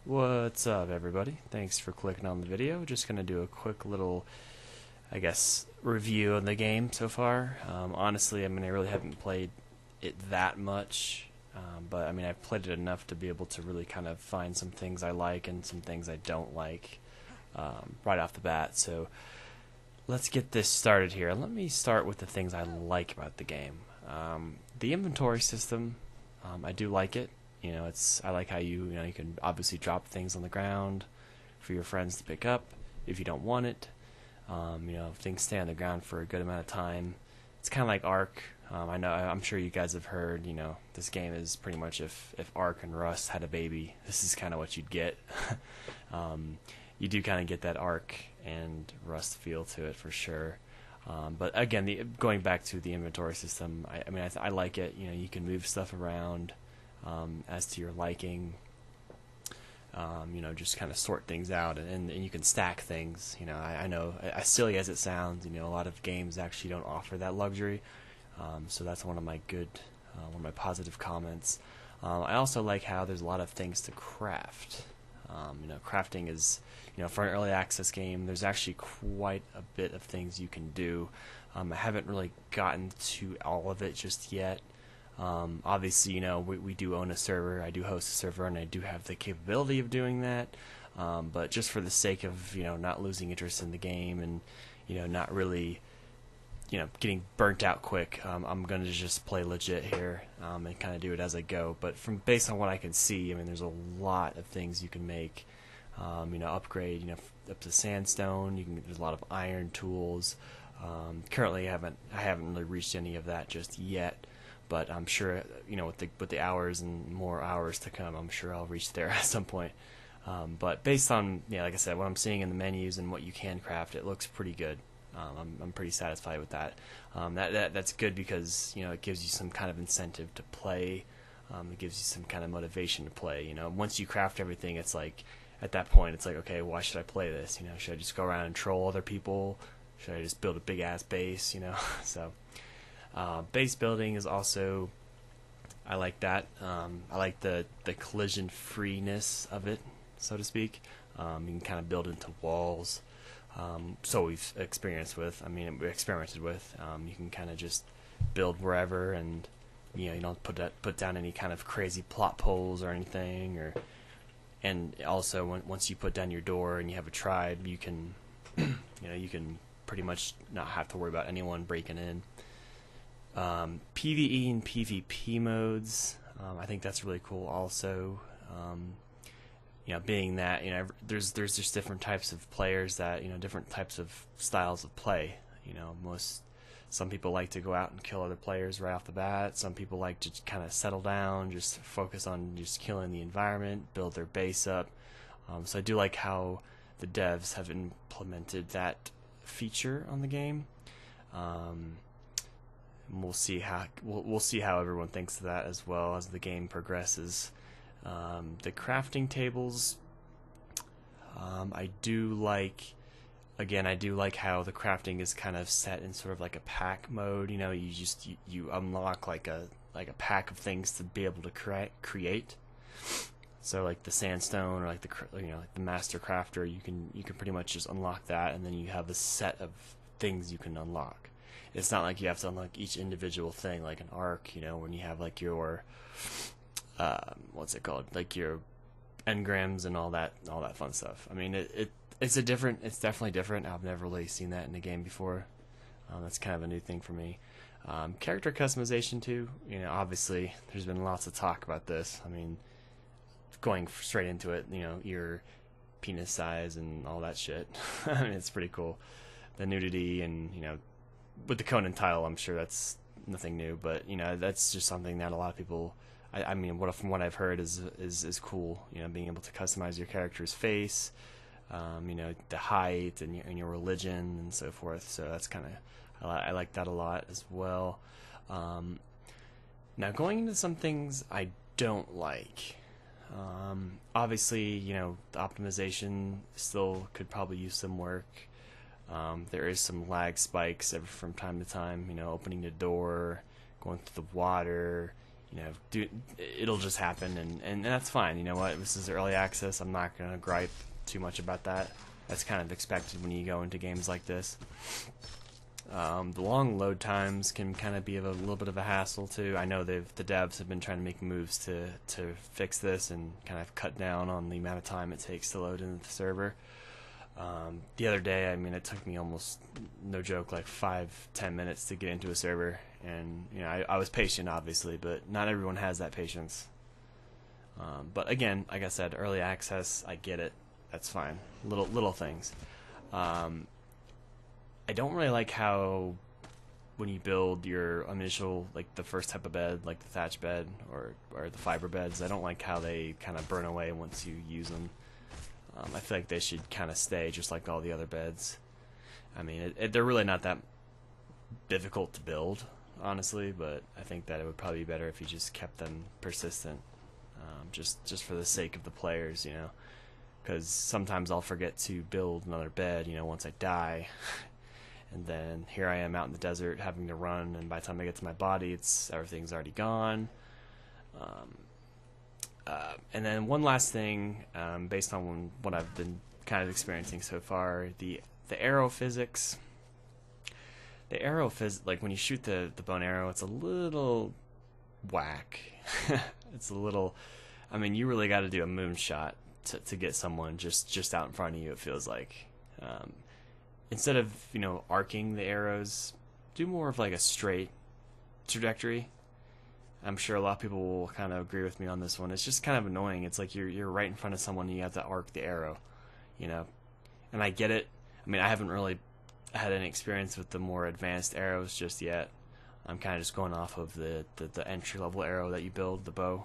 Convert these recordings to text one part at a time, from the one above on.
What's up, everybody? Thanks for clicking on the video. Just gonna do a quick little, I guess, review of the game so far. Honestly, I really haven't played it that much, but I've played it enough to be able to really kind of find some things I like and some things I don't like right off the bat. So let's get this started here. Let me start with the things I like about the game. The inventory system, I do like it. I like how you can obviously drop things on the ground for your friends to pick up if you don't want it. Things stay on the ground for a good amount of time. It's kind of like Ark. I'm sure you guys have heard. This game is pretty much if Ark and Rust had a baby, this is kind of what you'd get. You do kind of get that Ark and Rust feel to it for sure. But again, going back to the inventory system, I like it. You can move stuff around as to your liking. Just kind of sort things out, and you can stack things. I know, as silly as it sounds, a lot of games actually don't offer that luxury. So that's one of my positive comments. I also like how there's a lot of things to craft. Crafting is, for an early access game, there's actually quite a bit of things you can do. I haven't really gotten to all of it just yet. Obviously, we do own a server. I do host a server, and I do have the capability of doing that. But just for the sake of not losing interest in the game and not really getting burnt out quick, I'm gonna just play legit here and kind of do it as I go. But based on what I can see, there's a lot of things you can make. Upgrade up to sandstone. There's a lot of iron tools. Currently, I haven't really reached any of that just yet. But I'm sure, with the hours and more hours to come, I'm sure I'll reach there at some point. But based on, like I said, what I'm seeing in the menus and what you can craft, it looks pretty good. I'm pretty satisfied with that. That's good because it gives you some kind of incentive to play. It gives you some kind of motivation to play. Once you craft everything, it's like at that point, it's like, okay, why should I play this? Should I just go around and troll other people? Should I just build a big ass base? So. Base building is also, I like that. I like the collision freeness of it, so to speak. You can kind of build into walls. So we've experienced with. We experimented with. You can kind of just build wherever, and you don't put down any kind of crazy plot poles or anything. And also once you put down your door and you have a tribe, you can you can pretty much not have to worry about anyone breaking in. PvE and PvP modes, I think that's really cool also. Being that there's just different types of players that different types of styles of play. Some people like to go out and kill other players right off the bat. Some people like to kind of settle down, just focus on just killing the environment, build their base up. So I do like how the devs have implemented that feature on the game. We'll see how everyone thinks of that as well as the game progresses. The crafting tables, I do like. Again, I do like how the crafting is kind of set in sort of like a pack mode. You unlock like a pack of things to be able to create. So like the sandstone or like the master crafter, you can pretty much just unlock that, and then you have a set of things you can unlock. It's not like you have to unlock each individual thing like an Ark, when you have like your what's it called, like your engrams and all that fun stuff. It's definitely different. I've never really seen that in a game before. That's kind of a new thing for me. Character customization too. Obviously there's been lots of talk about this. Going straight into it, your penis size and all that shit. It's pretty cool. The nudity and with the Conan title, I'm sure that's nothing new, but that's just something that a lot of people. From what I've heard is cool. Being able to customize your character's face, the height and your religion and so forth. So that's kind of I like that a lot as well. Now going into some things I don't like. Obviously, the optimization still could probably use some work. There is some lag spikes from time to time, opening the door, going through the water, it'll just happen, and that's fine. You know what? This is early access. I'm not gonna gripe too much about that. That's kind of expected when you go into games like this. The long load times can kind of be a little bit of a hassle too. I know the devs have been trying to make moves to fix this and kind of cut down on the amount of time it takes to load into the server. The other day, I mean, it took me almost, no joke, like 5-10 minutes to get into a server, and I was patient, obviously, but not everyone has that patience. But again, like I said, early access, I get it. That's fine. Little things. I don't really like how when you build your initial, like the first type of bed, like the thatch bed or the fiber beds, I don't like how they kind of burn away once you use them. I feel like they should kind of stay just like all the other beds. I mean, they're really not that difficult to build, honestly, but I think that it would probably be better if you just kept them persistent, just for the sake of the players, because sometimes I'll forget to build another bed, once I die. And then here I am out in the desert having to run, and by the time I get to my body, everything's already gone. And then one last thing, based on what I've been kind of experiencing so far, the arrow physics. The arrow like when you shoot the bow and arrow, it's a little whack. It's a little. I mean, you really got to do a moonshot to get someone just out in front of you. It feels like. Instead of arcing the arrows, do more of like a straight trajectory. I'm sure a lot of people will kind of agree with me on this one. It's just kind of annoying. It's like you're right in front of someone and you have to arc the arrow, And I get it. I mean, I haven't really had any experience with the more advanced arrows just yet. I'm kind of just going off of the entry level arrow that you build, the bow.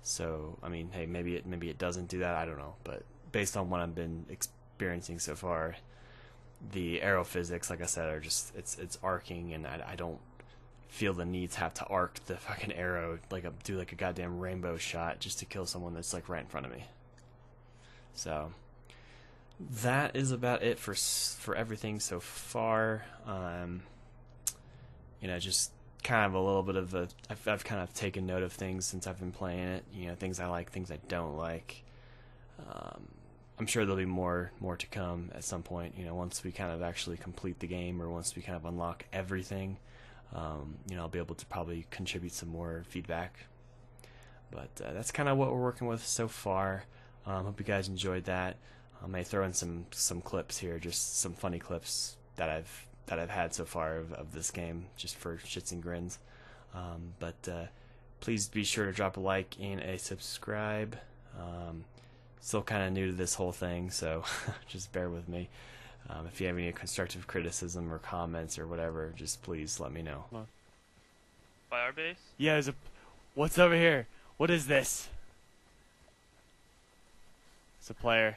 So I mean, hey, maybe it doesn't do that. I don't know, but based on what I've been experiencing so far, the arrow physics, like I said, are just it's arcing, and I don't feel the need to have to arc the fucking arrow do like a goddamn rainbow shot just to kill someone that's like right in front of me. So that is about it for everything so far. Just kind of a little bit of I've kind of taken note of things since I've been playing it. Things I like, things I don't like. I'm sure there'll be more to come at some point. Once we kind of actually complete the game, or once we kind of unlock everything. I'll be able to probably contribute some more feedback. But that's kind of what we're working with so far. Hope you guys enjoyed that. I may throw in some clips here, just some funny clips that I've had so far of this game, just for shits and grins. But please be sure to drop a like and a subscribe. Still kind of new to this whole thing, so just bear with me. If you have any constructive criticism or comments or whatever, just please let me know. By our base? Yeah, what's over here? What is this? It's a player.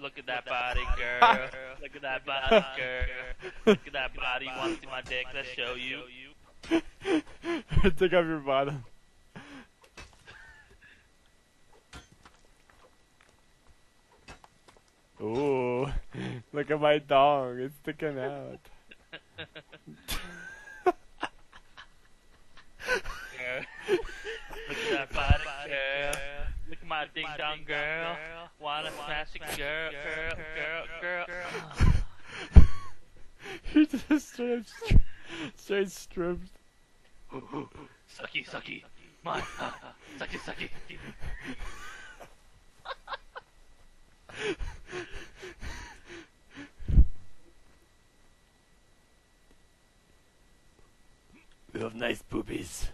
Look at that body, girl. Look at that body, girl. Look at that body. You want to see my dick? Let's show you. Take off your bottom. Ooh, look at my dong. It's sticking out. Look at that body, girl. Look at my ding dong, girl. Wanna smash it, girl. You're just straight stripped. Sucky. My, sucky. You have nice boobies.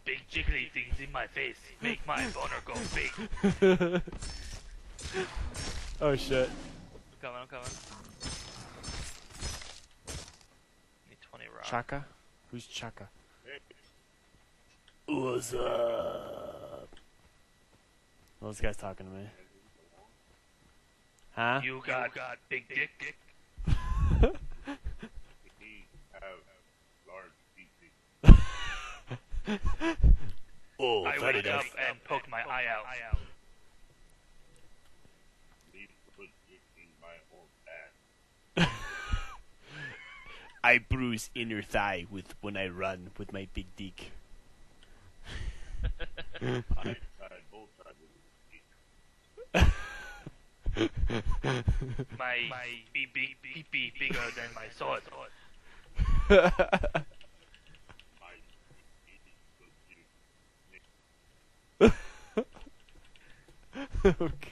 Big jiggly things in my face make my boner go big. Oh shit. I'm coming. Need 20 rock. Chaka? Who's Chaka? What's up? Well, this guy's talking to me. Huh? You got big dick. Have large feet. Oh, I fair wake enough. up and poke my eye out. Please put it in my own ass. I bruise inner thigh with when I run with my big dick. I tied both sides of My be bigger than my sword. my Okay.